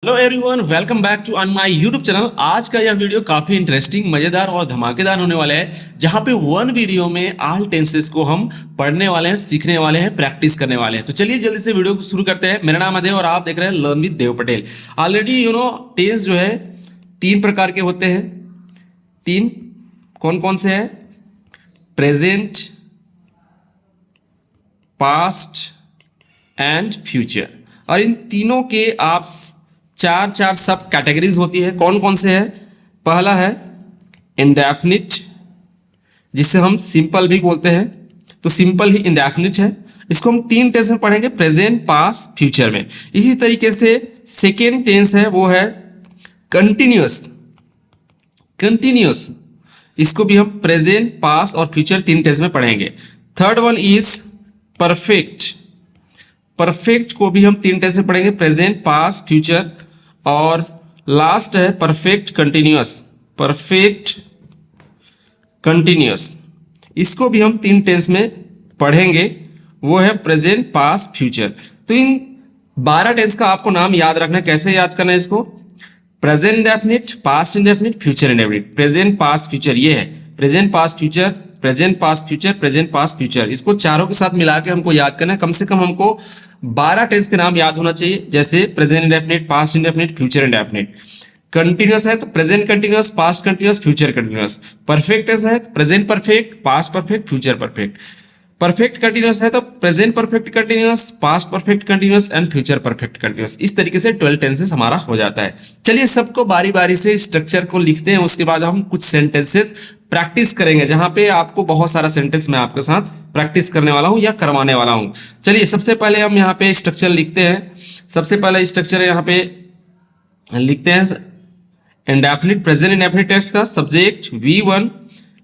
Hello everyone, welcome back to on my YouTube channel. आज का यह वीडियो काफी इंटरेस्टिंग, मजेदार और धमाकेदार होने वाला है, जहां पे वन वीडियो में ऑल टेंसेस को हम पढ़ने वाले हैं, सीखने वाले हैं, प्रैक्टिस करने वाले हैं। तो चलिए जल्दी से वीडियो को शुरू करते हैं। मेरा नाम है देव और आप देख रहे हैं learn with Dev Patel. Already tense जो है तीन प्रकार के होते हैं। तीन कौन कौन से हैं? Present, past and future. और इन तीनों के आप चार चार सब कैटेगरीज होती है। कौन कौन से है? पहला है इंडेफिनिट, जिससे हम सिंपल भी बोलते हैं, तो सिंपल ही इंडेफिनिट है। इसको हम तीन टेंस में पढ़ेंगे, प्रेजेंट, पास्ट, फ्यूचर में। इसी तरीके से सेकेंड टेंस है, वो है कंटिन्यूअस। कंटिन्यूअस, इसको भी हम प्रेजेंट, पास्ट और फ्यूचर तीन टेंस में पढ़ेंगे। Third one is perfect. Perfect को भी हम तीन टेंस में पढ़ेंगे, प्रेजेंट, पास्ट, फ्यूचर। और लास्ट है परफेक्ट कंटिन्यूअस। परफेक्ट कंटिन्यूअस, इसको भी हम तीन टेंस में पढ़ेंगे, वो है प्रेजेंट, पास्ट, फ्यूचर। तो इन 12 टेंस का आपको नाम याद रखना है। कैसे याद करना है इसको? Present indefinite, past indefinite, future indefinite. Present, past, future, ये है present, past, future, present, past, future, present, past, future. इसको चारों के साथ मिला के हमको याद करना है। कम से कम हमको 12 टेंस के नाम याद होना चाहिए, जैसे present indefinite, past indefinite, future indefinite. Continuous है तो present continuous, past continuous, future continuous. Perfect है तो present perfect, past perfect, future perfect. Perfect continuous है तो present perfect continuous, past perfect continuous and future perfect continuous. इस तरीके से 12 tenses हमारा हो जाता है। चलिए सबको बारी बारी से स्ट्रक्चर को लिखते हैं, उसके बाद हम कुछ सेंटेंसेस प्रैक्टिस करेंगे, जहां पे आपको बहुत सारा सेंटेंस मैं आपके साथ प्रैक्टिस करने वाला हूं या करवाने वाला हूं। चलिए सबसे पहले हम यहाँ पे स्ट्रक्चर लिखते हैं। सबसे पहला स्ट्रक्चर यहाँ पे लिखते हैं इंडेफिनिट, प्रेजेंट इंडेफिनिट टेंस का subject V1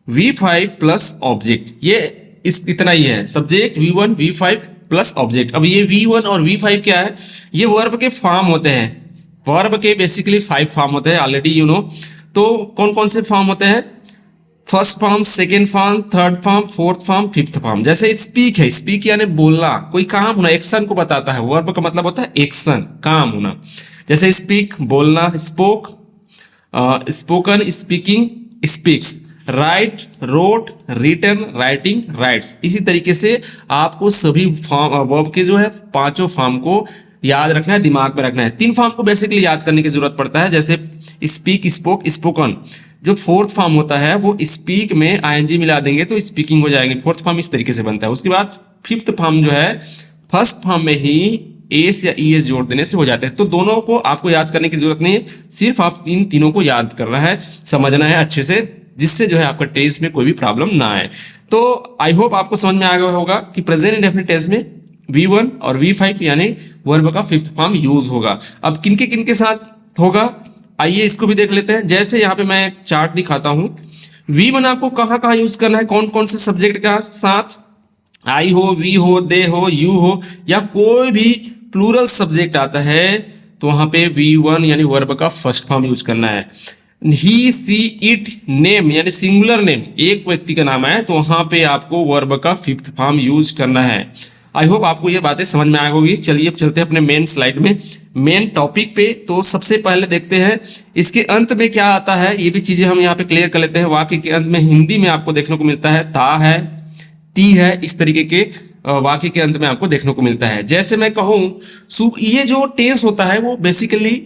V5 plus object. ये इतना ही है, subject V1 V5 plus object. अब ये V1 और V5 क्या है? ये वर्ब के फॉर्म होते हैं। वर्ब के बेसिकली 5 फॉर्म होते हैं, ऑलरेडी तो कौन कौन से फॉर्म होते हैं? First form, second form, third form, fourth form, fifth form. जैसे स्पीक है, स्पीक यानी बोलना, कोई काम होना, एक्शन को बताता है। वर्ब का मतलब होता है एक्शन, काम होना। जैसे स्पीक बोलना, spoke, spoken, speaking, speaks, write, wrote, written, writing, writes. इसी तरीके से आपको सभी फॉर्म वर्ब के जो है पांचों फॉर्म को याद रखना है, दिमाग में रखना है। 3 फॉर्म को बेसिकली याद करने की जरूरत पड़ता है, जैसे स्पीक, स्पोक, स्पोकन। जो फोर्थ फॉर्म होता है वो स्पीक में आईएनजी मिला देंगे तो स्पीकिंग हो जाएंगे। फोर्थ फॉर्म इस तरीके से बनता है। उसके बाद फिफ्थ फॉर्म जो है फर्स्ट फॉर्म में ही एस या ईएस जोड़ देने से हो जाते हैं। तो दोनों को आपको याद करने की जरूरत नहीं है, सिर्फ आप इन तीनों को याद करना है, समझना है अच्छे से, जिससे जो है आपका टेंस में कोई भी प्रॉब्लम ना आए। तो आई होप आपको समझ में आ गया होगा कि प्रेजेंट इंडेफिनिट टेंस में V1 और V5 यानी वर्ब का फिफ्थ फॉर्म यूज होगा। अब किनके साथ होगा, आइए इसको भी देख लेते हैं। जैसे यहाँ पे मैं एक चार्ट दिखाता हूं। V1 आपको कहाँ कहाँ यूज करना है, कौन कौन से सब्जेक्ट का साथ? आई हो, वी हो, दे हो, यू हो, या कोई भी प्लूरल सब्जेक्ट आता है तो वहां पे V1 यानी वर्ब का फर्स्ट फॉर्म यूज करना है। ही, सी, इट, नेम यानी सिंगुलर नेम, एक व्यक्ति का नाम है, तो वहां पे आपको वर्ब का फिफ्थ फॉर्म यूज करना है। आई होप आपको ये बातें समझ में आ गई। चलिए अब चलते हैं अपने मेन स्लाइड में, मेन टॉपिक पे। तो सबसे पहले देखते हैं इसके अंत में क्या आता है, ये भी चीजें हम यहाँ पे क्लियर कर लेते हैं। वाक्य के अंत में हिंदी में आपको देखने को मिलता है ता है, ती है, इस तरीके के वाक्य के अंत में आपको देखने को मिलता है। जैसे मैं कहूँ, ये जो टेंस होता है वो बेसिकली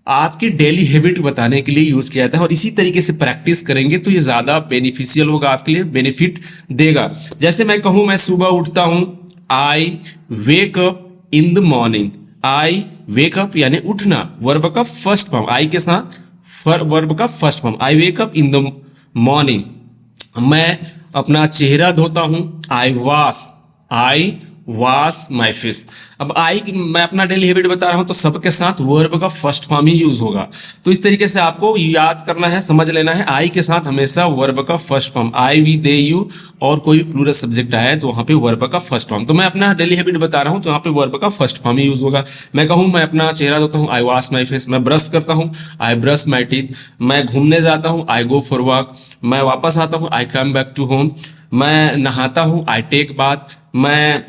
आपकी डेली हैबिट बताने के लिए यूज किया जाता है, और इसी तरीके से प्रैक्टिस करेंगे तो ये ज्यादा बेनिफिशियल होगा, आपके लिए बेनिफिट देगा। जैसे मैं कहूँ, मैं सुबह उठता हूं, I wake up in the morning. I wake up यानी उठना, वर्ब का फर्स्ट फॉर्म, आई के साथ वर्ब का first form, I wake up in the morning. मैं अपना चेहरा धोता हूं, आई वॉश माई फेस। अब आई मैं अपना डेली हैबिट बता रहा हूं तो सबके साथ वर्ब का फर्स्ट फॉर्म ही यूज होगा। तो इस तरीके से आपको याद करना है, समझ लेना है, आई के साथ हमेशा वर्ब का first form, I, we, they, you, और कोई भी प्लूरल सब्जेक्ट आया है तो वहां पे वर्ब का फर्स्ट फॉर्म। तो मैं अपना डेली हैबिट बता रहा हूं तो वहां पे वर्ब का फर्स्ट फॉर्म ही यूज होगा। मैं कहूं, मैं अपना चेहरा धोता हूं, आई वॉश माई फेस। मैं ब्रश करता हूं, आई ब्रश माई टीथ। मैं घूमने जाता हूं, आई गो फॉर वॉक। मैं वापस आता हूं, आई कम बैक टू होम। मैं नहाता हूं, आई टेक बाथ। मैं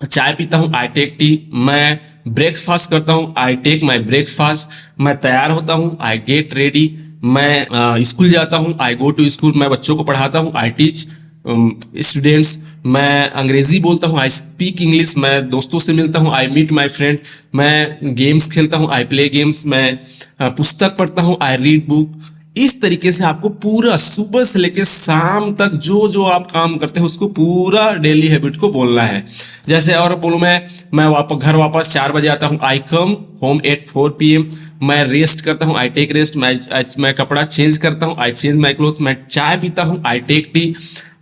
चाय पीता हूँ, आई टेक टी। मैं ब्रेकफास्ट करता हूँ, आई टेक माई ब्रेकफास्ट। मैं तैयार होता हूँ, आई गेट रेडी। मैं स्कूल जाता हूँ, आई गो टू स्कूल। मैं बच्चों को पढ़ाता हूँ, आई टीच स्टूडेंट्स। मैं अंग्रेजी बोलता हूँ, आई स्पीक इंग्लिश। मैं दोस्तों से मिलता हूँ, आई मीट माई फ्रेंड। मैं गेम्स खेलता हूँ, आई प्ले गेम्स। मैं पुस्तक पढ़ता हूँ, आई रीड बुक। इस तरीके से आपको पूरा सुबह से लेकर शाम तक जो जो आप काम करते हैं उसको पूरा डेली हैबिट को बोलना है। जैसे और बोलूँ मैं घर वापस 4 बजे आता हूँ, आई कम होम एट 4 PM। मैं रेस्ट करता हूँ, आई टेक रेस्ट। मैं कपड़ा चेंज करता हूँ, आई चेंज माई क्लोथ। मैं चाय पीता हूँ, आई टेक टी।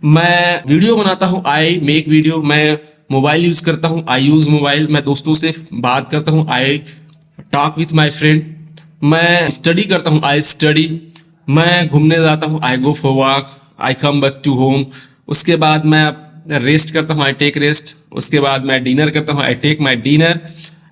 मैं वीडियो बनाता हूँ, आई मेक वीडियो। मैं मोबाइल यूज करता हूँ, आई यूज मोबाइल। मैं दोस्तों से बात करता हूँ, I talk with my friend. मैं स्टडी करता हूँ, आई स्टडी। मैं घूमने जाता हूँ, I go for walk, I come back to home. उसके बाद मैं रेस्ट करता हूँ, आई टेक रेस्ट। उसके बाद मैं डिनर करता हूँ, I take my dinner.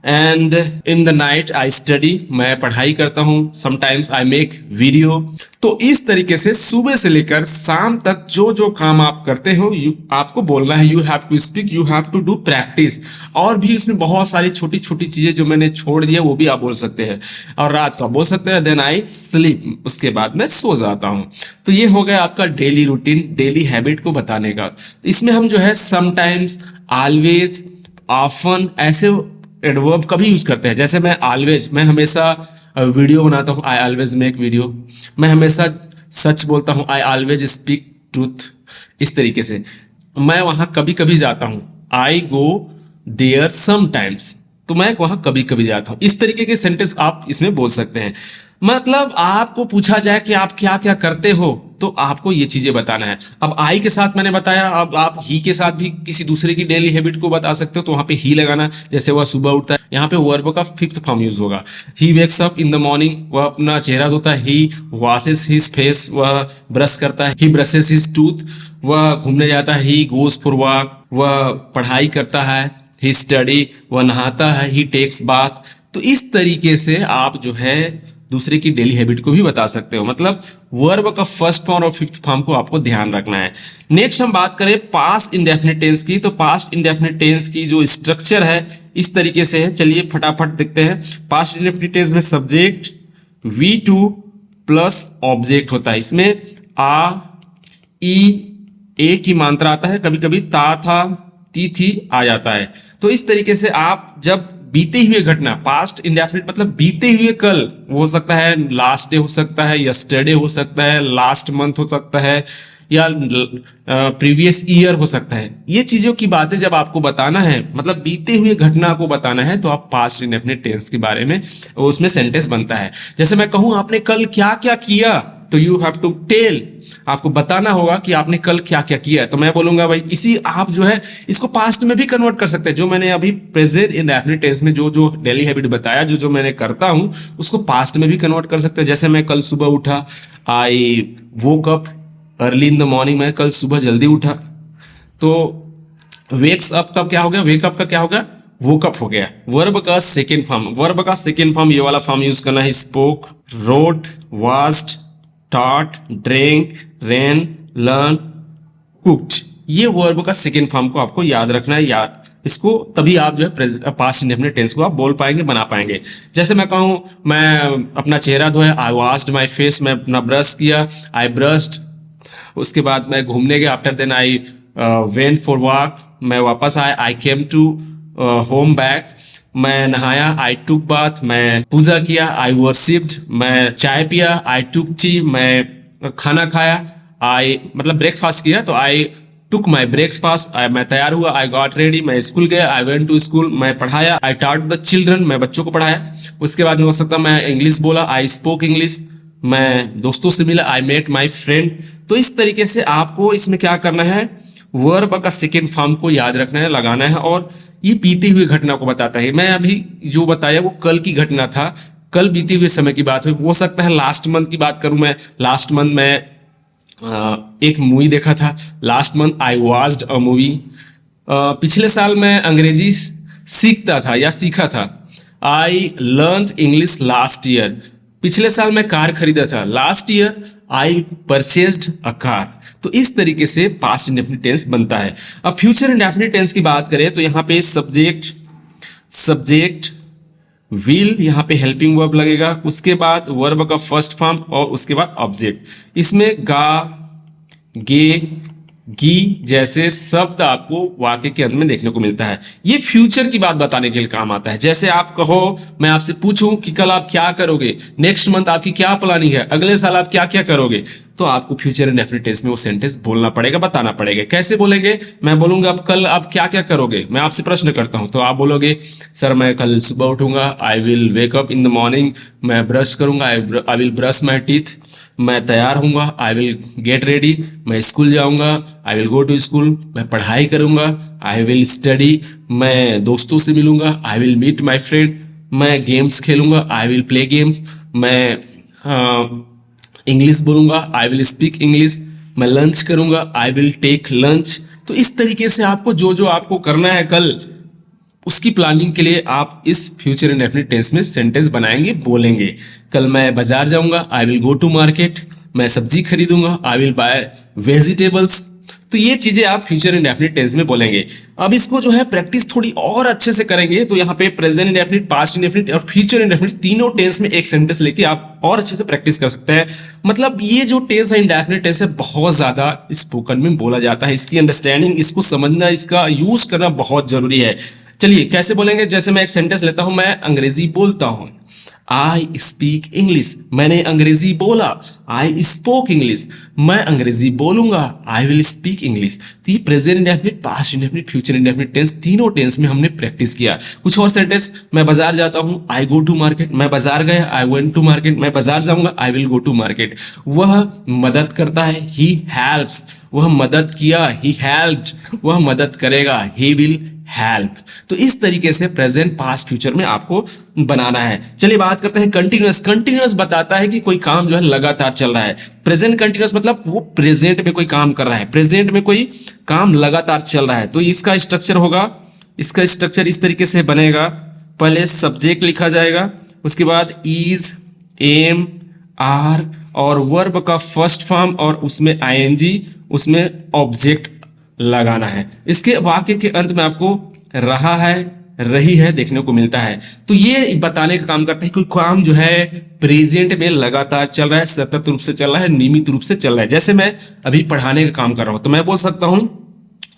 And in the night I study, मैं पढ़ाई करता हूँ। Sometimes I make video. तो इस तरीके से सुबह से लेकर शाम तक जो जो काम आप करते हो आपको बोलना है। You have to speak, you have to do practice. और भी इसमें बहुत सारी छोटी छोटी चीजें जो मैंने छोड़ दिया वो भी आप बोल सकते हैं। और रात को बोल सकते हैं देन आई स्लीप, उसके बाद मैं सो जाता हूँ। तो ये हो गया आपका डेली रूटीन, डेली हैबिट को बताने का। इसमें हम जो है समटाइम्स, ऑलवेज, ऑफन ऐसे एडवर्ब कभी यूज करते हैं। जैसे मैं ऑलवेज, मैं हमेशा वीडियो बनाता हूँ, आई ऑलवेज मेक वीडियो। मैं हमेशा सच बोलता हूँ, आई ऑलवेज स्पीक ट्रूथ। इस तरीके से मैं वहां कभी कभी जाता हूँ, आई गो देयर समटाइम्स। तो मैं वहां कभी कभी जाता हूँ। इस तरीके के सेंटेंस आप इसमें बोल सकते हैं। मतलब आपको पूछा जाए कि आप क्या क्या करते हो तो आपको ये चीजें बताना है। अब आई के साथ मैंने बताया, अब आप ही के साथ भी किसी दूसरे की डेली हैबिट को बता सकते हो तो वहां पे ही लगाना। जैसे वह सुबह उठता है, यहाँ पे वर्ब का 5th फॉर्म यूज होगा। He wakes up in the morning, वह अपना चेहरा धोता है। ही वॉशेस हिज फेस, वह ब्रश करता है। ही ब्रशेस हिज टूथ, वह घूमने जाता है। ही गोज फॉर वॉक, वह पढ़ाई करता है। ही स्टडी, वह नहाता है। ही टेक्स बाथ। तो इस तरीके से आप जो है दूसरे की डेली हैबिट को भी बता सकते हो। मतलब वर्ब का 1st फॉर्म और 5th फॉर्म को आपको ध्यान रखना है। नेक्स्ट हम बात करें पास्ट इंडेफिनिट टेंस की। तो पास्ट इंडेफिनिट टेंस की जो स्ट्रक्चर है इस तरीके से है। चलिए फटाफट देखते हैं। पास्ट इंडेफिनिट टेंस में सब्जेक्ट V2 प्लस ऑब्जेक्ट होता है। इसमें आ, ई, ए की मात्रा आता है। कभी कभी ता, था, ती, थी आ जाता है। तो इस तरीके से आप जब बीते हुए घटना, पास्ट इंडेफिनिट मतलब बीते हुए कल, वो हो सकता है लास्ट डे, हो सकता है यस्टरडे, हो सकता है लास्ट मंथ, हो सकता है या प्रीवियस ईयर हो सकता है। ये चीजों की बातें जब आपको बताना है, मतलब बीते हुए घटना को बताना है, तो आप पास्ट इंडेफिनिट टेंस के बारे में उसमें सेंटेंस बनता है। जैसे मैं कहूं आपने कल क्या क्या किया, तो यू हैव टू टेल, आपको बताना होगा कि आपने कल क्या क्या किया है। तो मैं बोलूंगा भाई, इसी आप जो है इसको पास्ट में भी कन्वर्ट कर सकते हैं। जो मैंने अभी प्रेजेंट इंडेफिनिट टेंस में जो जो डेली हैबिट बताया, जो जो मैंने करता हूं, उसको पास्ट में भी कन्वर्ट कर सकते हैं। जैसे मैं कल सुबह उठा, I woke up early in the morning, मैं कल सुबह जल्दी उठा। तो वेक्स अप का क्या हो गया, वेकअप का क्या होगा, वोकअप हो गया। वर्ब का सेकेंड फॉर्म, वर्ब का सेकेंड फॉर्म ये वाला फॉर्म यूज करना है। Spoke, wrote, washed, taught, drank, ran, learn, cooked। ये वर्ब का सेकेंड फॉर्म को आपको याद रखना है। याद इसको तभी आप जो है पास्ट इंडेफिनिट टेंस को आप बोल पाएंगे, बना पाएंगे। जैसे मैं कहूँ मैं अपना चेहरा धोया, आई वॉश्ड माई फेस, मैं अपना ब्रश किया, आई ब्रश्ड। उसके बाद मैं घूमने गया, after then I went for walk, मैं वापस आया, I came to home back. मैं नहाया, आई टुक बाथ, मैं पूजा किया, आई वर्शिप्ड। मैं चाय पिया, आई टुक टी। मैं खाना खाया, आई मतलब ब्रेकफास्ट किया, तो आई टुक माई ब्रेकफास्ट। मैं तैयार हुआ, आई गॉट रेडी, मैं स्कूल गया, आई वेंट टू स्कूल, मैं पढ़ाया, आई टॉट द चिल्ड्रन, मैं बच्चों को पढ़ाया। उसके बाद में हो सकता मैं इंग्लिश बोला, आई स्पोक इंग्लिश। मैं दोस्तों से मिला, आई मेट माई फ्रेंड। तो इस तरीके से आपको इसमें क्या करना है, वर्ब का सेकेंड फॉर्म को याद रखना है, लगाना है। और ये बीते हुए घटना को बताता है। मैं अभी जो बताया वो कल की घटना था, कल बीते हुए समय की बात हो सकता है लास्ट मंथ की बात करूं मैं। लास्ट मंथ मैं एक मूवी देखा था। Last month I watched a movie. पिछले साल मैं अंग्रेजी सीखता था या सीखा था। I learn English last year. पिछले साल मैं कार खरीदा था, last year I purchased a car. तो इस तरीके से पास्ट इंडेफिनिट टेंस बनता है। अब फ्यूचर इंडेफिनिट टेंस की बात करें तो यहाँ पे सब्जेक्ट विल, यहाँ पे हेल्पिंग वर्ब लगेगा, उसके बाद वर्ब का फर्स्ट फॉर्म और उसके बाद ऑब्जेक्ट। इसमें गा, गे, गी जैसे शब्द आपको वाक्य के अंत में देखने को मिलता है। ये फ्यूचर की बात बताने के लिए काम आता है। जैसे आप कहो, मैं आपसे पूछूं कि कल आप क्या करोगे, नेक्स्ट मंथ आपकी क्या प्लानिंग है, अगले साल आप क्या क्या करोगे, तो आपको फ्यूचर इंडेफिनिट टेंस में वो सेंटेंस बोलना पड़ेगा, बताना पड़ेगा। कैसे बोलेंगे? मैं बोलूंगा अब कल आप क्या क्या करोगे, मैं आपसे प्रश्न करता हूं तो आप बोलोगे सर मैं कल सुबह उठूंगा, I will wake up in the morning, मैं ब्रश करूंगा, I will brush my teeth, मैं तैयार होऊंगा, आई विल गेट रेडी, मैं स्कूल जाऊंगा, I will go to school, मैं पढ़ाई करूंगा, आई विल स्टडी, मैं दोस्तों से मिलूंगा, I will meet my friend, मैं गेम्स खेलूंगा, आई विल प्ले गेम्स, मैं इंग्लिश बोलूंगा, आई विल स्पीक इंग्लिश, मैं लंच करूंगा, आई विल टेक लंच। तो इस तरीके से आपको जो जो आपको करना है कल, उसकी प्लानिंग के लिए आप इस फ्यूचर इंडेफिनिट टेंस में सेंटेंस बनाएंगे, बोलेंगे। कल मैं बाजार जाऊंगा, I will go to market, मैं सब्जी खरीदूंगा, आई विल बाय वेजिटेबल्स। तो ये चीजें आप फ्यूचर इंडेफिनिट टेंस में बोलेंगे। अब इसको जो है प्रैक्टिस थोड़ी और अच्छे से करेंगे तो यहाँ पे प्रेजेंट इंडेफिनिट, पास्ट इंडेफिनिट और फ्यूचर इंडेफिनिट तीनों टेंस में एक सेंटेंस लेके आप और अच्छे से प्रैक्टिस कर सकते हैं। मतलब ये जो टेंस है, इंडेफिनिट टेंस है, बहुत ज्यादा स्पोकन में बोला जाता है। इसकी अंडरस्टैंडिंग, इसको समझना, इसका यूज करना बहुत जरूरी है। चलिए कैसे बोलेंगे? जैसे मैं एक सेंटेंस लेता हूं, मैं अंग्रेजी बोलता हूं, आई स्पीक इंग्लिश, मैंने अंग्रेजी बोला, आई स्पोक इंग्लिश, मैं अंग्रेजी बोलूंगा, आई विल स्पीक इंग्लिश। तो ये present indefinite, past indefinite, future indefinite tense, तीनों टेंस में हमने प्रैक्टिस किया। कुछ और सेंटेंस, मैं बाजार जाता हूं, आई गो टू मार्केट, मैं बाजार गया, आई वेंट टू मार्केट, मैं बाजार जाऊंगा, I will go to market. वह मदद करता है, ही हेल्प्स, वह मदद किया, ही हेल्प्ड, वह मदद करेगा, ही विल हेल्प। तो इस तरीके से प्रेजेंट, पास्ट, फ्यूचर में आपको बनाना है। चलिए बात करते हैं कंटिन्यूअस। कंटिन्यूअस बताता है कि कोई काम जो है लगातार चल रहा है। प्रेजेंट कंटिन्यूअस मतलब वो प्रेजेंट में कोई काम कर रहा है, प्रेजेंट में कोई काम लगातार चल रहा है। तो इसका स्ट्रक्चर होगा, इसका स्ट्रक्चर इस तरीके से बनेगा। पहले सब्जेक्ट लिखा जाएगा, उसके बाद इज, एम, आर और वर्ब का फर्स्ट फॉर्म और उसमें आईएनजी, उसमें ऑब्जेक्ट लगाना है। इसके वाक्य के अंत में आपको रहा है, रही है देखने को मिलता है। तो ये बताने का काम करता है कोई काम जो है प्रेजेंट में लगातार चल रहा है, सतत रूप से चल रहा है, नियमित रूप से चल रहा है। जैसे मैं अभी पढ़ाने का काम कर रहा हूं तो मैं बोल सकता हूं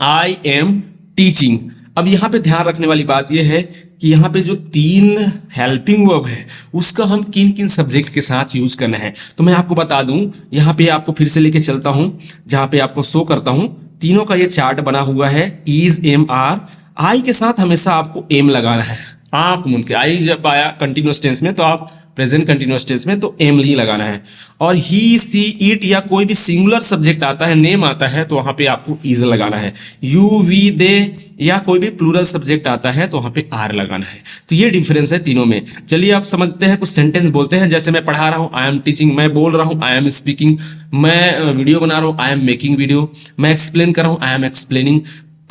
आई एम टीचिंग। अब यहाँ पे ध्यान रखने वाली बात यह है कि यहाँ पे जो 3 हेल्पिंग वर्ब है उसका हम किन किन सब्जेक्ट के साथ यूज करना है। तो मैं आपको बता दूं, यहाँ पे आपको फिर से लेके चलता हूं, जहां पे आपको शो करता हूं। तीनों का ये चार्ट बना हुआ है, इज, एम, आर। आई के साथ हमेशा आपको एम लगाना है, आंख मूंद के। आई जब आया कंटिन्यूअस टेंस में तो आप प्रेजेंट कंटिन्यूअस टेंस में तो एम ही लगाना है। और ही, सी, इट या कोई भी सिंगुलर सब्जेक्ट आता है, नेम आता है, तो वहां पे आपको इज लगाना है। यू, वी, दे या कोई भी प्लूरल सब्जेक्ट आता है तो वहां पे आर लगाना है। तो ये डिफरेंस है तीनों में। चलिए आप समझते हैं, कुछ सेंटेंस बोलते हैं। जैसे मैं पढ़ा रहा हूँ, आई एम टीचिंग, मैं बोल रहा हूँ, आई एम स्पीकिंग, मैं वीडियो बना रहा हूँ, आई एम मेकिंग वीडियो, मैं एक्सप्लेन कर रहा हूँ, आई एम एक्सप्लेनिंग,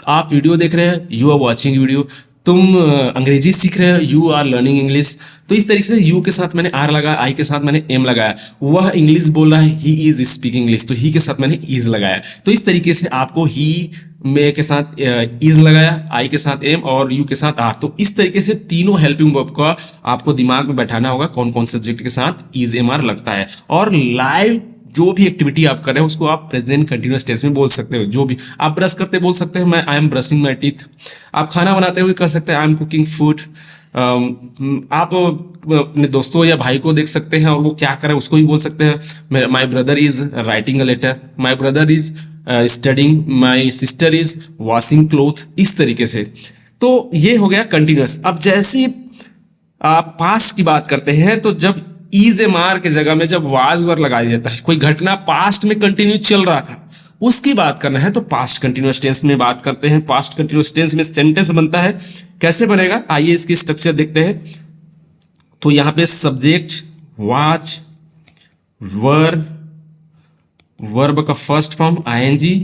आप वीडियो देख रहे हैं, यू आर वॉचिंग वीडियो, तुम अंग्रेजी सीख रहे हो, यू आर लर्निंग इंग्लिश। तो इस तरीके से यू के साथ मैंने आर लगाया, आई के साथ मैंने एम लगाया। वह इंग्लिश बोल रहा है, ही इज स्पीकिंग इंग्लिश, तो ही के साथ मैंने इज लगाया। तो इस तरीके से आपको ही में के साथ इज लगाया, आई के साथ एम और यू के साथ आर। तो इस तरीके से तीनों हेल्पिंग वर्ब का आपको दिमाग में बैठाना होगा कौन कौन सब्जेक्ट के साथ इज, एम, आर लगता है। और लाइव जो भी एक्टिविटी आप कर रहे हो उसको आप प्रेजेंट कंटिन्यूअस टेंस में बोल सकते हो। जो भी आप ब्रश करते बोल सकते हैं, मैं I am brushing my teeth. आप खाना बनाते हुए कर सकते हैं, आई एम कुकिंग फूड। आप अपने दोस्तों या भाई को देख सकते हैं और वो क्या करे उसको भी बोल सकते हैं, my brother is writing a letter, my brother is studying, my sister is washing cloth. इस तरीके से तो ये हो गया कंटिन्यूअस। अब जैसे आप पास्ट की बात करते हैं तो जब इज, एम, आर के जगह में जब वाज वर लगाया जाता है, कोई घटना पास्ट में कंटिन्यू चल रहा था उसकी बात करना है तो पास्ट कंटिन्यूअस टेंस में बात करते हैं। पास्ट कंटिन्यूअस टेंस में सेंटेंस बनता है, कैसे बनेगा आइए इसकी स्ट्रक्चर देखते हैं। तो यहां पे सब्जेक्ट, वाच, वर्ब का first form ING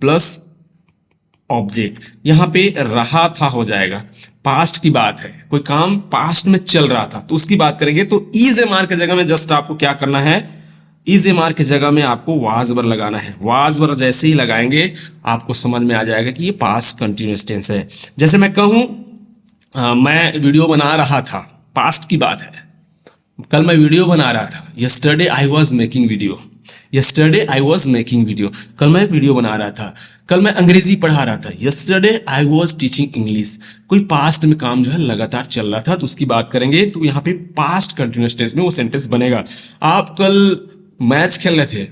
plus object, यहाँ पे रहा था हो जाएगा, पास्ट की बात है, कोई काम पास्ट में चल रहा था तो उसकी बात करेंगे। तो इज एम आर की जगह में जस्ट आपको क्या करना है, इज एम आर की जगह में आपको वाज वर लगाना है। वाज वर जैसे ही लगाएंगे आपको समझ में आ जाएगा कि ये पास्ट कंटिन्यूअस टेंस है। जैसे मैं कहूं मैं वीडियो बना रहा था, पास्ट की बात है, कल मैं वीडियो बना रहा था, yesterday I was making video, yesterday I was making video, कल मैं वीडियो बना रहा था। कल मैं अंग्रेजी पढ़ा रहा था, yesterday I was teaching English. कोई पास्ट में काम जो है लगातार चल रहा था तो उसकी बात करेंगे तो यहाँ पे पास्ट कंटिन्यूअस टेंस में वो सेंटेंस बनेगा। आप कल मैच खेल रहे थे,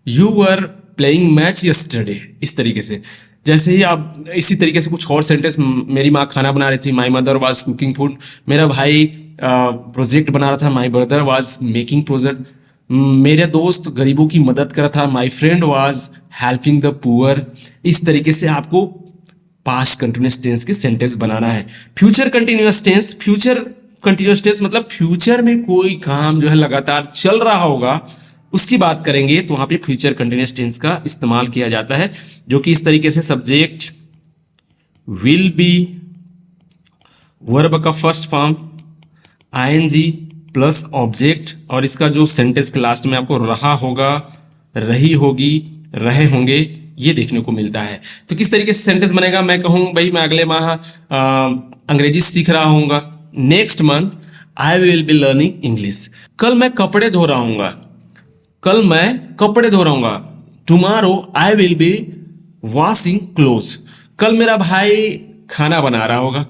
you were playing match yesterday, इस तरीके से। जैसे ही आप इसी तरीके से कुछ और सेंटेंस, मेरी माँ खाना बना रही थी, my mother was cooking food, मेरा भाई प्रोजेक्ट बना रहा था, my brother was making project, मेरे दोस्त गरीबों की मदद कर रहा था, my friend was helping the poor. इस तरीके से आपको पास्ट कंटिन्यूअस टेंस के सेंटेंस बनाना है। Future continuous tense, future continuous tense मतलब फ्यूचर में कोई काम जो है लगातार चल रहा होगा उसकी बात करेंगे तो वहां पे फ्यूचर कंटिन्यूअस टेंस का इस्तेमाल किया जाता है, जो कि इस तरीके से सब्जेक्ट विल बी, वर्ब का first form ING plus object, और इसका जो सेंटेंस के लास्ट में आपको रहा होगा, रही होगी, रहे होंगे, ये देखने को मिलता है। तो किस तरीके से सेंटेंस बनेगा, मैं कहूँ भाई मैं अगले माह अंग्रेजी सीख रहा हूँगा, next month I will be learning English. कल मैं कपड़े धो रहा हूँगा, कल मैं कपड़े धो रहा हूँगा, tomorrow I will be washing clothes. कल मेरा भाई खाना बना रहा होगा,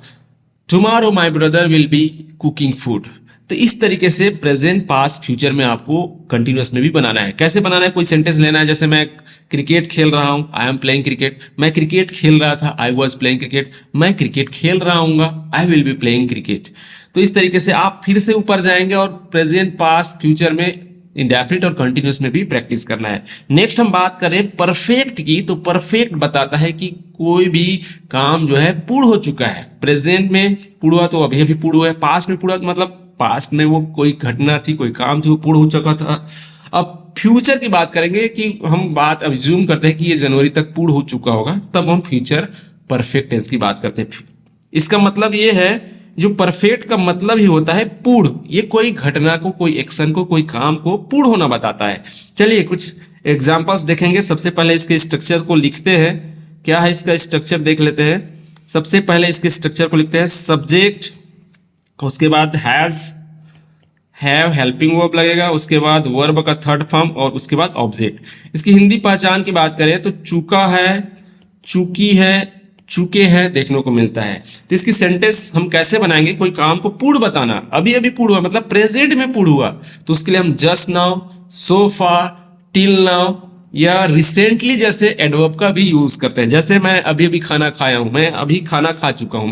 tomorrow my brother will be cooking food. तो इस तरीके से प्रेजेंट पास्ट फ्यूचर में आपको कंटिन्यूअस में भी बनाना है। कैसे बनाना है, कोई सेंटेंस लेना है, जैसे मैं क्रिकेट खेल रहा हूँ, आई एम प्लेइंग क्रिकेट, मैं क्रिकेट खेल रहा था, आई वॉज प्लेइंग क्रिकेट, मैं क्रिकेट खेल रहा हूँगा, I will be playing cricket. तो इस तरीके से आप फिर से ऊपर जाएंगे और प्रेजेंट पास्ट फ्यूचर में इंडेफिनिट और कंटिन्यूअस में भी प्रैक्टिस करना है। नेक्स्ट हम बात करें परफेक्ट की, तो परफेक्ट बताता है कि कोई भी काम जो है पूर्ण हो चुका है। प्रेजेंट में पूर्ण हुआ तो अभी अभी पूर्ण हुआ है, पास्ट में पूर्ण मतलब पास्ट में वो कोई घटना थी, कोई काम थी, वो पूर्ण हो चुका था। अब फ्यूचर की बात करेंगे कि हम बात अज्यूम करते हैं कि ये जनवरी तक पूर्ण हो चुका होगा, तब हम फ्यूचर परफेक्ट टेंस की बात करते हैं। इसका मतलब ये है, जो परफेक्ट का मतलब ही होता है पूर्ण, ये कोई घटना को, कोई एक्शन को, कोई काम को पूर्ण होना बताता है। चलिए कुछ एग्जांपल्स देखेंगे। सबसे पहले इसके स्ट्रक्चर को लिखते हैं, क्या है इसका स्ट्रक्चर देख लेते हैं। सबसे पहले इसके स्ट्रक्चर को लिखते हैं, सब्जेक्ट, उसके बाद हैज, हैव हेल्पिंग वर्ब लगेगा, उसके बाद वर्ब का थर्ड फॉर्म और उसके बाद ऑब्जेक्ट। इसकी हिंदी पहचान की बात करें तो चूका है, चूकी है, चुके हैं देखने को मिलता है। तो इसकी सेंटेंस हम कैसे बनाएंगे, कोई काम को पूर्ण बताना, अभी अभी पूर्ण हुआ मतलब प्रेजेंट में पूर्ण हुआ, तो उसके लिए हम जस्ट नाउ, सो फार, टिल नाउ या रिसेंटली जैसे एडवर्ब का भी यूज करते हैं। जैसे मैं अभी अभी खाना खाया हूं, मैं अभी खाना खा चुका हूं,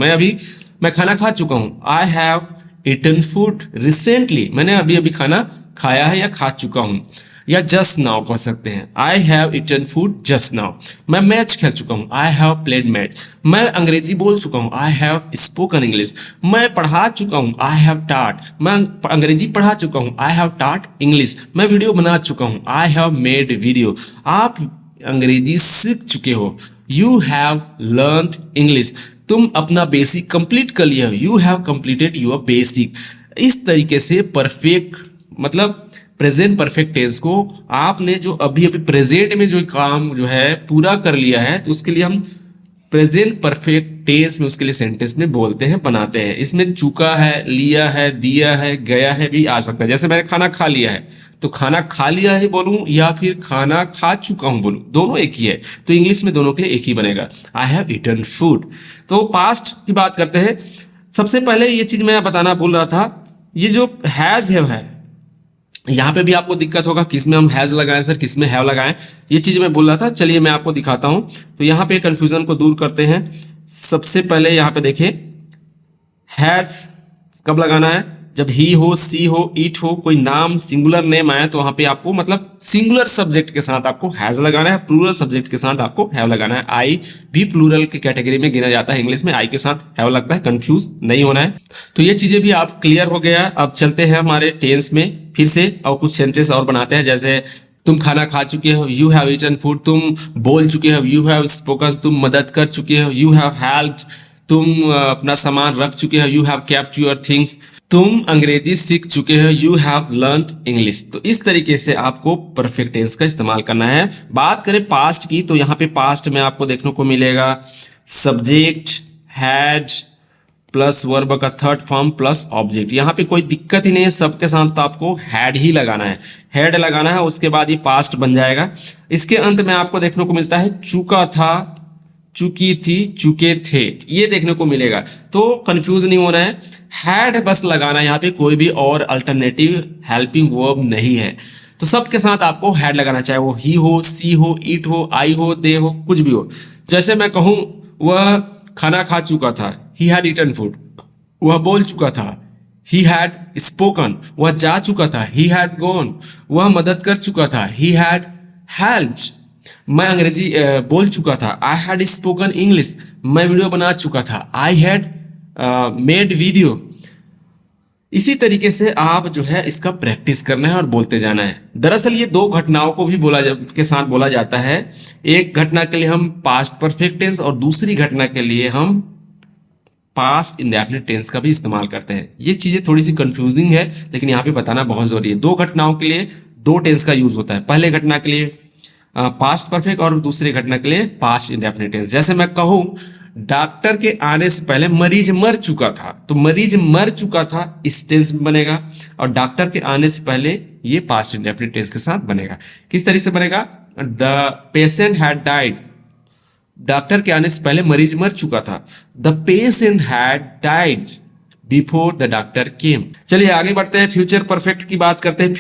मैं खाना खा चुका हूं, I have eaten food recently, मैंने अभी अभी खाना खाया है या खा चुका हूं। या जस्ट नाउ कह सकते हैं, I have eaten food just now. मैं मैच खेल चुका हूं, आई हैव प्लेड मैच। मैं अंग्रेजी बोल चुका हूं, आई हैव स्पोकन इंग्लिश। मैं पढ़ा चुका हूं, आई हैव टॉट, मैं अंग्रेजी पढ़ा चुका हूं, आई हैव टॉट इंग्लिश। मैं वीडियो बना चुका हूं, आई हैव मेड वीडियो। आप अंग्रेजी सीख चुके हो, यू हैव लर्न्ड इंग्लिश। तुम अपना बेसिक कंप्लीट कर लिया हो, you have completed your basic. इस तरीके से परफेक्ट मतलब प्रेजेंट परफेक्ट टेंस को आपने जो अभी अभी प्रेजेंट में जो काम जो है पूरा कर लिया है, तो उसके लिए हम प्रेजेंट परफेक्ट टेंस में उसके लिए सेंटेंस में बोलते हैं, बनाते हैं। इसमें चुका है, लिया है, दिया है, गया है भी आ सकता है। जैसे मैंने खाना खा लिया है तो खाना खा लिया है बोलूं या फिर खाना खा चुका हूं बोलूं, दोनों एक ही है, तो इंग्लिश में दोनों के लिए एक ही बनेगा, आई हैव ईटन फूड। तो पास्ट की बात करते हैं। सबसे पहले ये चीज मैं बताना भूल रहा था, ये जो हैज है यहाँ पे भी आपको दिक्कत होगा, किसमें हम हैज लगाएं सर, किसमें हैव लगाएं, ये चीज मैं बोल रहा था। चलिए मैं आपको दिखाता हूं। तो यहाँ पे कंफ्यूजन को दूर करते हैं। सबसे पहले यहाँ पे देखिए, हैज कब लगाना है, जब ही हो, सी हो, इट हो, कोई नाम सिंगुलर नेम आए तो वहां पे आपको मतलब सिंगुलर सब्जेक्ट के साथ आपको हैज लगाना है, प्लूरल सब्जेक्ट के साथ आपको हैव लगाना है। आई भी प्लूरल की कैटेगरी में गिना जाता है, इंग्लिश में आई के साथ हैव लगता है, कंफ्यूज नहीं होना है। तो ये चीजें भी आप क्लियर हो गया। अब चलते हैं हमारे टेंस में फिर से और कुछ सेंटेंस और बनाते हैं। जैसे तुम खाना खा चुके हो, यू हैव ईटन फूड। तुम बोल चुके हो, यू हैव स्पोकन। तुम मदद कर चुके हो, यू हैव हेल्प्ड। तुम अपना सामान रख चुके हो, you have kept your things. तुम अंग्रेजी सीख चुके हो, यू हैव लर्न इंग्लिश। तो इस तरीके से आपको परफेक्ट टेंस का इस्तेमाल करना है। बात करें पास्ट की, तो यहाँ पे पास्ट में आपको देखने को मिलेगा सब्जेक्ट, हैड प्लस वर्ब का थर्ड फॉर्म प्लस ऑब्जेक्ट। यहाँ पे कोई दिक्कत ही नहीं है, सबके साथ तो आपको हैड ही लगाना है, हैड लगाना है, उसके बाद ये पास्ट बन जाएगा। इसके अंत में आपको देखने को मिलता है चुका था, चुकी थी, चुके थे, ये देखने को मिलेगा। तो कंफ्यूज नहीं होना है, हैड बस लगाना है, यहाँ पे कोई भी और अल्टरनेटिव हेल्पिंग वर्ब नहीं है। तो सबके साथ आपको हैड लगाना, चाहे वो ही हो, सी हो, इट हो, आई हो, दे हो, कुछ भी हो। जैसे मैं कहूं वह खाना खा चुका था, ही हैड ईटन फूड। वह बोल चुका था, ही हैड स्पोकन। वह जा चुका था, ही हैड गॉन। वह मदद कर चुका था, ही हैड हेल्प्ड। मैं अंग्रेजी बोल चुका था, आई हैड स्पोकन इंग्लिश। मैं वीडियो बना चुका था, आई हैड मेड वीडियो। इसी तरीके से आप जो है इसका प्रैक्टिस करना है और बोलते जाना है। दरअसल ये दो घटनाओं को भी के साथ बोला जाता है। एक घटना के लिए हम पास्ट परफेक्ट टेंस और दूसरी घटना के लिए हम पास्ट इंडेफिनिट टेंस का भी इस्तेमाल करते हैं। ये चीजें थोड़ी सी कंफ्यूजिंग है, लेकिन यहाँ पे बताना बहुत जरूरी है। दो घटनाओं के लिए दो टेंस का यूज होता है। पहले घटना के लिए पास्ट परफेक्ट और दूसरी घटना के लिए पास्ट इंडेफिनिट टेंस। जैसे मैं कहूं डॉक्टर के आने से पहले मरीज मर चुका था, तो मरीज मर चुका था इस टेंस में बनेगा, और डॉक्टर के आने से पहले ये पास्ट इंडेफिनिट टेंस के साथ बनेगा। किस तरीके से बनेगा? The patient had died. Doctor के आने से पहले मरीज मर चुका था। The patient had died before the doctor केम। चलिए आगे बढ़ते हैं, फ्यूचर परफेक्ट की बात करते हैं।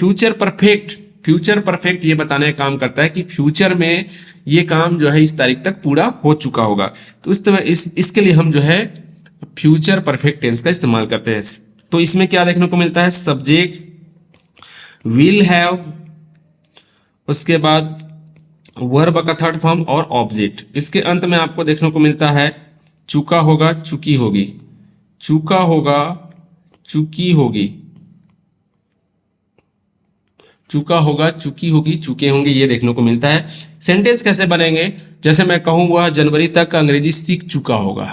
फ्यूचर परफेक्ट ये बताने का काम करता है कि फ्यूचर में ये काम जो है इस तारीख तक पूरा हो चुका होगा। तो इस तरह इसके लिए हम जो है फ्यूचर परफेक्ट टेंस का इस्तेमाल करते हैं। तो इसमें क्या देखने को मिलता है? सब्जेक्ट विल हैव, उसके बाद वर्ब का थर्ड फॉर्म और ऑब्जेक्ट। इसके अंत में आपको देखने को मिलता है चुका होगा, चुकी होगी, चुका होगा, चुकी होगी, चुका होगा, चुकी होगी, चुके होंगे, ये देखने को मिलता है। सेंटेंस कैसे बनेंगे? जैसे मैं कहूं वह जनवरी तक अंग्रेजी सीख चुका होगा,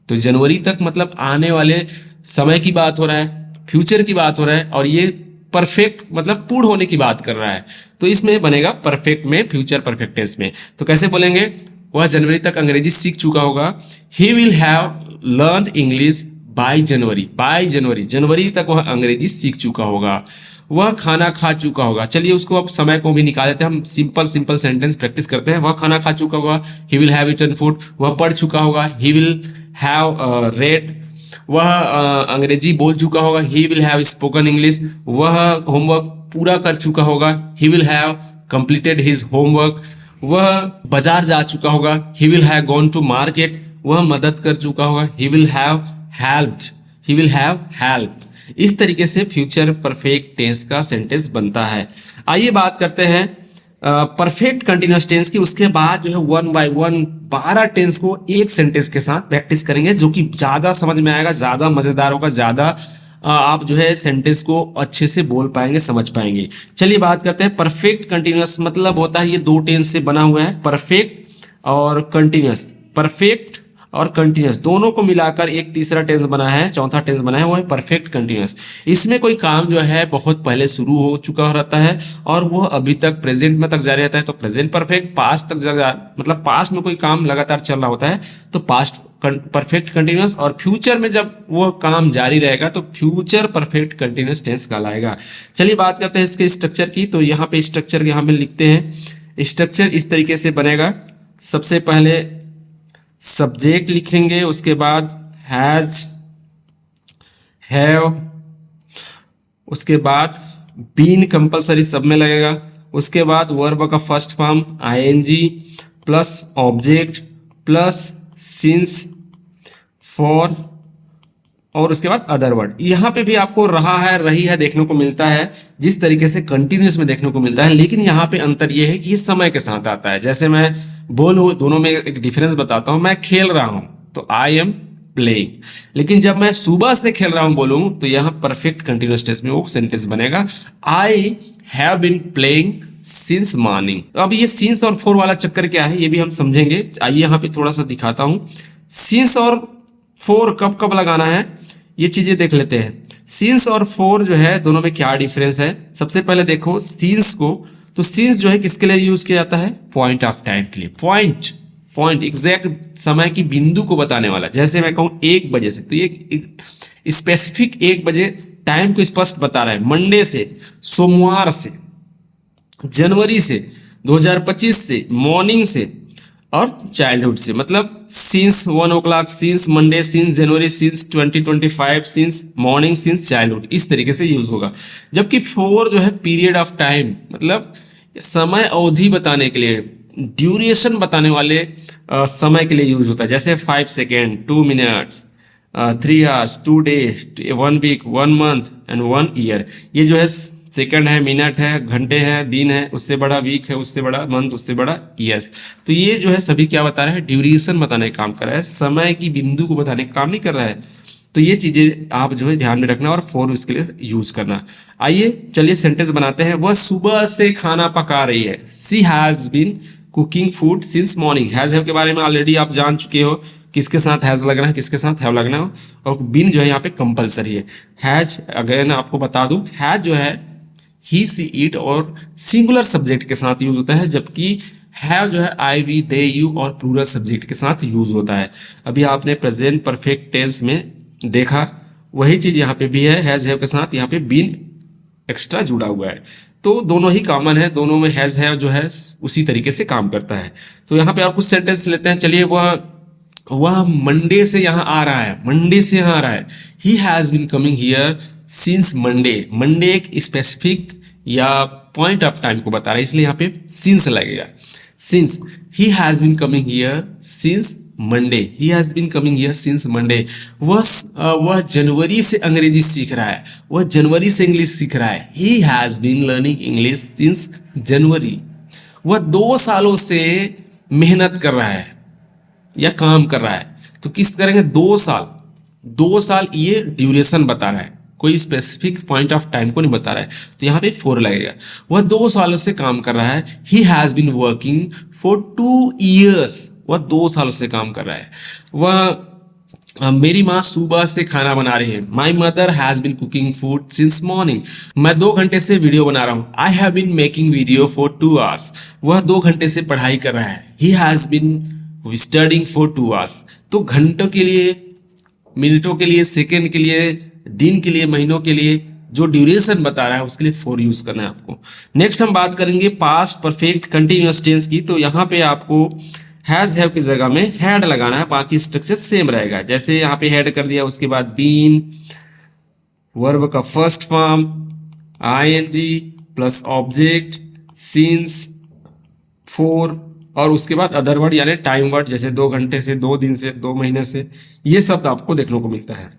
तो जनवरी तक मतलब आने वाले समय की बात हो रहा है, फ्यूचर की बात हो रहा है, और ये परफेक्ट मतलब पूर्ण होने की बात कर रहा है। तो इसमें बनेगा परफेक्ट में, फ्यूचर परफेक्ट टेंस में। तो कैसे बोलेंगे? वह जनवरी तक अंग्रेजी सीख चुका होगा, he will have learn English by January. By January, जनवरी तक वह अंग्रेजी सीख चुका होगा। वह खाना खा चुका होगा। चलिए उसको अब समय को भी निकाल देते हैं, हम सिंपल सेंटेंस प्रैक्टिस करते हैं। वह खाना खा चुका होगा, he will have eaten food. वह पढ़ चुका होगा, ही विल हैव रेड। वह अंग्रेजी बोल चुका होगा, he will have spoken English. वह होमवर्क पूरा कर चुका होगा, he will have completed his homework. वह बाजार जा चुका होगा, he will have gone to market. वह मदद कर चुका होगा, he will have helped, he will have helped. इस तरीके से फ्यूचर परफेक्ट टेंस का सेंटेंस बनता है। आइए बात करते हैं परफेक्ट कंटिन्यूअस टेंस की। उसके बाद जो है वन बाय वन 12 टेंस को एक सेंटेंस के साथ प्रैक्टिस करेंगे, जो कि ज्यादा समझ में आएगा, ज्यादा मजेदार होगा, ज्यादा आप जो है सेंटेंस को अच्छे से बोल पाएंगे, समझ पाएंगे। चलिए बात करते हैं परफेक्ट कंटिन्यूअस। मतलब होता है ये दो टेंस से बना हुआ है, परफेक्ट और कंटिन्यूअस। परफेक्ट और कंटिन्यूअस दोनों को मिलाकर एक तीसरा टेंस बना है, चौथा टेंस बना है, वो है परफेक्ट कंटिन्यूअस। इसमें कोई काम जो है बहुत पहले शुरू हो चुका रहता है और वो अभी तक प्रेजेंट में तक जारी रहता है, तो प्रेजेंट परफेक्ट। पास्ट तक मतलब पास्ट में कोई काम लगातार चल रहा होता है तो पास्ट परफेक्ट कंटिन्यूअस, और फ्यूचर में जब वो काम जारी रहेगा तो फ्यूचर परफेक्ट कंटिन्यूअस टेंस कहलाएगा। चलिए बात करते हैं इसके स्ट्रक्चर की। तो यहाँ पे स्ट्रक्चर यहाँ पे लिखते हैं। स्ट्रक्चर इस तरीके से बनेगा, सबसे पहले सब्जेक्ट लिखेंगे, उसके बाद हैज, हैव, उसके बाद बीन कंपलसरी सब में लगेगा, उसके बाद वर्ब का first form ING plus object plus since for, और उसके बाद अदर वर्ड। यहाँ पे भी आपको रहा है, रही है देखने को मिलता है, जिस तरीके से कंटिन्यूस में देखने को मिलता है, लेकिन यहाँ पे अंतर ये है कि ये समय के साथ आता है। जैसे मैं बोलूँ, दोनों में एक डिफरेंस बताता हूँ। मैं खेल रहा हूँ तो आई एम प्लेइंग, लेकिन जब मैं सुबह से खेल रहा हूँ बोलूँ तो यहाँ परफेक्ट कंटिन्यूस टेंस में वो सेंटेंस बनेगा, I have been playing since morning. अब ये सिंस और फोर वाला चक्कर क्या है ये भी हम समझेंगे। आइए यहाँ पे थोड़ा सा दिखाता हूँ। सिंस और फोर कब कब लगाना है ये चीजें देख लेते हैं। सिंस और फोर जो है दोनों में क्या डिफरेंस है। सबसे पहले देखो सिंस को, तो सिंस जो है किसके लिए यूज किया जाता है, पॉइंट ऑफ टाइम के लिए। पॉइंट पॉइंट एग्जैक्ट समय की बिंदु को बताने वाला। जैसे मैं कहूँ 1 बजे से, तो ये स्पेसिफिक 1 बजे टाइम को स्पष्ट बता रहा है। मंडे से, सोमवार से, जनवरी से, 2025 से, मॉर्निंग से और चाइल्डहुड से। मतलब since 1 o'clock, since Monday, since January, since 2025, since morning, since childhood, इस तरीके से यूज होगा। जबकि फोर जो है पीरियड ऑफ टाइम, मतलब समय अवधि बताने के लिए, ड्यूरेशन बताने वाले समय के लिए यूज होता है। जैसे 5 second, 2 minutes, 3 hours, 2 days, 1 week, 1 month and 1 year। ये जो है सेकंड है, मिनट है, घंटे है, दिन है, उससे बड़ा वीक है, उससे बड़ा मंथ, उससे बड़ा ईयर्स। तो ये जो है सभी क्या बता रहा है, ड्यूरेशन बताने का काम कर रहा है, समय की बिंदु को बताने का काम नहीं कर रहा है। तो ये चीजें आप जो है ध्यान में रखना और फोर इसके लिए यूज करना। आइए चलिए सेंटेंस बनाते हैं। वह सुबह से खाना पका रही है। She has been cooking food since morning. Has have के बारे में ऑलरेडी आप जान चुके हो, किसके साथ हैज लगना है, किसके साथ हैव लगना है। और बीन जो है यहाँ पे कंपलसरी है। हैज अगेन आपको बता दूं, हैज जो है ही, सी, इट और सिंगुलर सब्जेक्ट के साथ यूज होता है, जबकि हैव जो है आई, वी, दे, यू और प्लूरल सब्जेक्ट के साथ यूज होता है। अभी आपने प्रेजेंट परफेक्ट टेंस में देखा, वही चीज यहाँ पे भी है। हैज हैव के साथ यहाँ पे बीन एक्स्ट्रा जुड़ा हुआ है, तो दोनों ही कॉमन है। दोनों में हैज हैव जो है उसी तरीके से काम करता है। तो यहाँ पे आप कुछ सेंटेंस लेते हैं। चलिए, वह मंडे से यहाँ आ रहा है। मंडे से यहाँ आ रहा है। He has been coming here since Monday. Monday एक स्पेसिफिक या पॉइंट ऑफ टाइम को बता रहा है, इसलिए यहाँ पे सिंस लगेगा। Since he has been coming here since Monday. He has been coming here since Monday. वह जनवरी से अंग्रेजी सीख रहा है। वह जनवरी से इंग्लिश सीख रहा है। He has been learning English since January. वह 2 सालों से मेहनत कर रहा है या काम कर रहा है। तो किस करेंगे, 2 साल। 2 साल ये ड्यूरेशन बता रहा है, कोई स्पेसिफिक पॉइंट ऑफ टाइम को नहीं बता रहा है, तो यहाँ पे 4 लगेगा। वह 2 सालों से काम कर रहा है। He has been working for 2 years। वह 2 सालों से काम कर रहा है। मेरी माँ सुबह से खाना बना रही है। My mother has been cooking food since morning. मैं 2 घंटे से वीडियो बना रहा हूँ। I have been making video for 2 hours। वह 2 घंटे से पढ़ाई कर रहा है। He has been studying for 2 hours। तो घंटों के लिए, मिनटों के लिए, सेकेंड के लिए, दिन के लिए, महीनों के लिए जो ड्यूरेशन बता रहा है उसके लिए 4 यूज करना है आपको। नेक्स्ट हम बात करेंगे पास्ट परफेक्ट कंटिन्यूअस टेंस की। तो यहाँ पे आपको हैज हैव की जगह में हैड लगाना है, बाकी स्ट्रक्चर सेम रहेगा। जैसे यहाँ पे हैड कर दिया, उसके बाद बीन, वर्ब का first form ING plus object, since, for, और उसके बाद अदर वर्ड यानी टाइम वर्ड, जैसे 2 घंटे से, 2 दिन से, 2 महीने से, ये शब्द आपको देखने को मिलता है।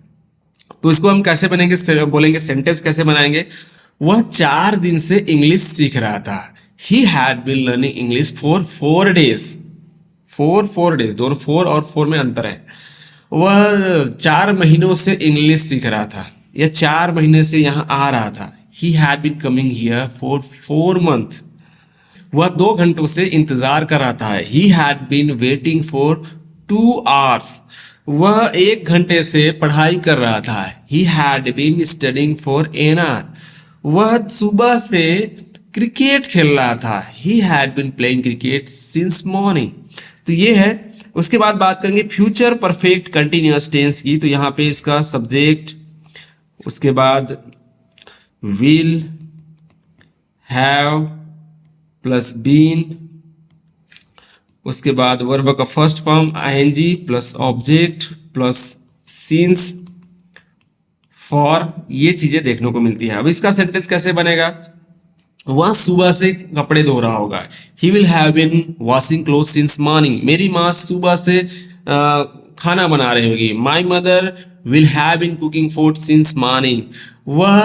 तो इसको हम कैसे बनेंगे, बोलेंगे सेंटेंस कैसे बनाएंगे। वह 4 दिन से इंग्लिश सीख रहा था। He had been learning English for 4 days। 4 days, दोनों 4 और 4 में अंतर है। वह 4 महीनों से इंग्लिश सीख रहा था, या 4 महीने से यहाँ आ रहा था। He had been coming here for 4 months। वह 2 घंटों से इंतजार कर रहा था। He had been waiting for 2 hours। वह 1 घंटे से पढ़ाई कर रहा था। He had been studying for an hour। वह सुबह से क्रिकेट खेल रहा था। He had been playing cricket since morning. तो ये है। उसके बाद बात करेंगे फ्यूचर परफेक्ट कंटिन्यूअस टेंस की। तो यहाँ पे इसका सब्जेक्ट, उसके बाद विल, हैव प्लस बीन, उसके बाद वर्ब का first form ING plus object plus since, for, ये चीजें देखने को मिलती है। अब इसका सेंटेंस कैसे बनेगा। वह सुबह से कपड़े धो रहा होगा। He will have been washing cloth since morning. मेरी माँ सुबह से खाना बना रही होगी। My mother will have been cooking food since morning. वह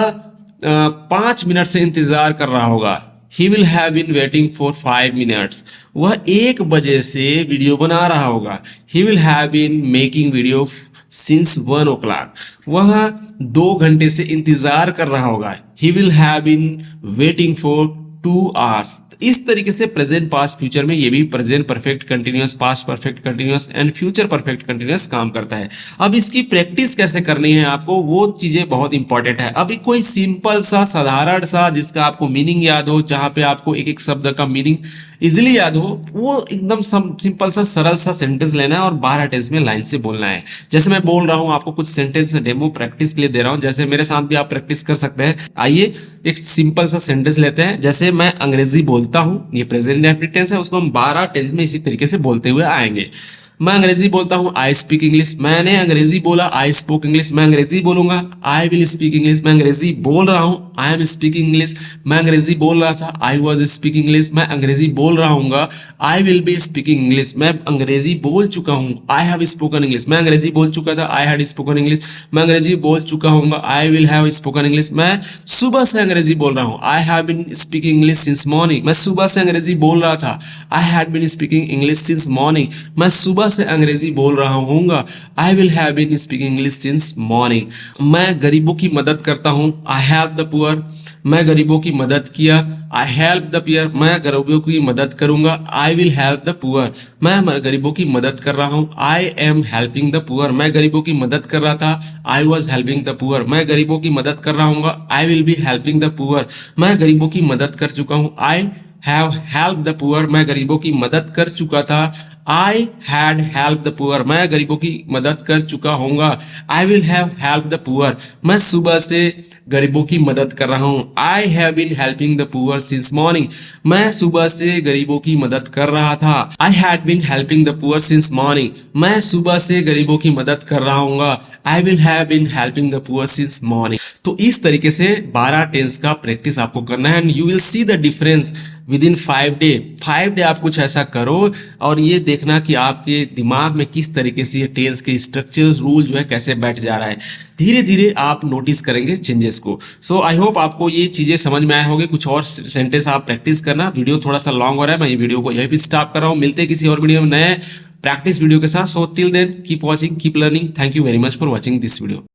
5 मिनट से इंतजार कर रहा होगा। He will have been waiting for 5 minutes। वह 1 बजे से वीडियो बना रहा होगा। He will have been making video since 1 o'clock। वह 2 घंटे से इंतजार कर रहा होगा। He will have been waiting for 2 hours। इस तरीके से प्रेजेंट पास्ट फ्यूचर में ये भी present perfect continuous, past perfect continuous and future perfect continuous काम करता है। अब इसकी प्रैक्टिस कैसे करनी है आपको, वो चीजें बहुत इंपॉर्टेंट है। अभी कोई सिंपल सा साधारण सा जिसका आपको मीनिंग याद हो, जहां पे आपको एक एक शब्द का मीनिंग इजिली याद हो, वो एकदम सिंपल सा सरल सा सेंटेंस लेना है और 12 टेंस में लाइन से बोलना है। जैसे मैं बोल रहा हूं आपको कुछ सेंटेंस डेमो प्रैक्टिस के लिए दे रहा हूं, जैसे मेरे साथ भी आप प्रैक्टिस कर सकते हैं। आइए एक सिंपल सा सेंटेंस लेते हैं। जैसे मैं अंग्रेजी बोलता हूं, ये प्रेजेंट डेफिनिट टेंस है, उसको हम 12 टेंस में इसी तरीके से बोलते हुए आएंगे। मैं अंग्रेजी बोलता हूं, आई स्पीक इंग्लिश। मैंने अंग्रेजी बोला, आई स्पोक इंग्लिश। मैं अंग्रेजी बोलूंगा, आई विल स्पीक इंग्लिश। मैं अंग्रेजी बोल रहा हूं, आई एम स्पीकिंग इंग्लिश। मैं अंग्रेजी बोल रहा था, आई वॉज स्पीकिंग इंग्लिश। मैं अंग्रेजी बोल रहा हूँ, I will be speaking English. मैं अंग्रेजी बोल चुका हूँ, आई हैव स्पोकन इंग्लिश। मैं अंग्रेजी बोल चुका था, आई हैड स्पोकन इंग्लिश। मैं अंग्रेजी बोल चुका हूँ, I will have spoken English. मैं सुबह से अंग्रेजी बोल रहा हूँ, I have been speaking English since morning. मैं सुबह से अंग्रेजी बोल रहा था, I had been speaking English since morning. मैं सुबह से अंग्रेजी बोल रहा हूँ, I will have been speaking English since morning. मैं गरीबों की मदद करता हूँ, आई हेल्प द पुअर। मैं गरीबों की मदद किया, आई हेल्प द पुअर। मैं गरीबों की मदद करूंगा, I will help the poor. मैं गरीबों की मदद कर रहा हूँ, I am helping the poor. मैं गरीबों की मदद कर रहा था, I was helping the poor. मैं गरीबों की मदद कर रहा हूँ, I will be helping the poor. मैं गरीबों की मदद कर चुका हूँ, I have help the poor. मैं गरीबों की मदद कर चुका था, I had help the poor. मैं गरीबों की मदद कर चुका हूँगा, I will have help the poor. मैं सुबह से गरीबों की मदद कर रहा हूँ, I have been helping the poor since morning. मैं सुबह से गरीबों की मदद कर रहा था, I had been helping the poor since morning. मैं सुबह से गरीबों की मदद कर रहा हूँ, I will have been helping the poor since morning. तो इस तरीके से 12 टेंस का प्रैक्टिस आपको करना है and you will see the difference with in 5 day. 5 day आप कुछ ऐसा करो और ये देखना कि आपके दिमाग में किस तरीके से ये टेंस के स्ट्रक्चर्स रूल जो है कैसे बैठ जा रहा है। धीरे धीरे आप नोटिस करेंगे चेंजेस को। सो आई होप आपको ये चीजें समझ में आए होंगे। कुछ और सेंटेंस आप प्रैक्टिस करना। वीडियो थोड़ा सा लॉन्ग हो रहा है, मैं ये वीडियो को यहीं पे स्टॉप कर रहा हूँ। मिलते हैं किसी और वीडियो में नए प्रैक्टिस वीडियो के साथ। So till then keep watching, keep learning. Thank you very much for watching this video.